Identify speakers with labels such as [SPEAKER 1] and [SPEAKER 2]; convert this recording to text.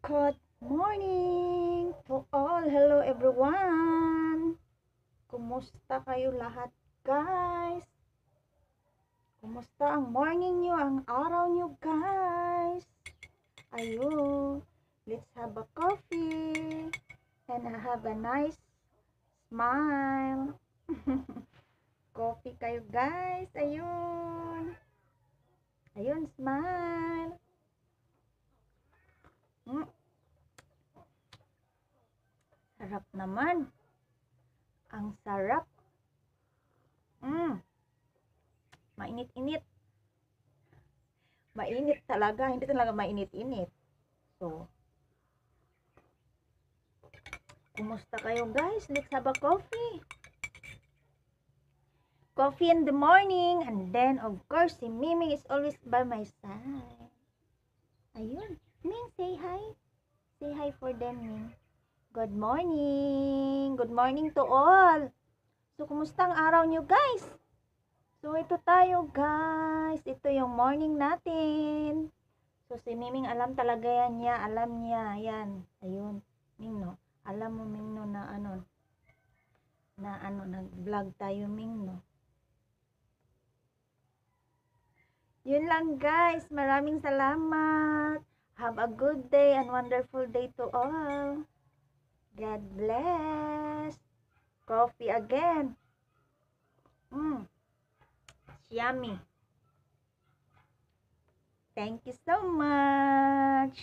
[SPEAKER 1] Good morning to all. Hello everyone. Kumusta kayo lahat, guys? Kumusta ang morning nyo, ang araw nyo, guys? Ayun. Let's have a coffee and have a nice smile. Coffee kayo, guys. Ayun. Ayun, smile. Sarap naman. Ang sarap. Mainit-init. Mainit talaga. Hindi talaga mainit-init. So, kumusta kayo, guys? Let's have a coffee. Coffee in the morning. And then, of course, si Mimi is always by my side. Ayun. Ming, say hi. Say hi for them, Ming. Good morning. Good morning to all. So, kumusta ang araw nyo, guys? So, ito tayo, guys. Ito yung morning natin. So, si Miming alam talaga yan niya. Alam niya. Yan. Ayun. Ming, no? Alam mo, Ming, no, na nag-vlog tayo, Ming, no? Yun lang, guys. Maraming salamat. Have a good day and wonderful day to all. God bless. Coffee again. Yummy. Thank you so much.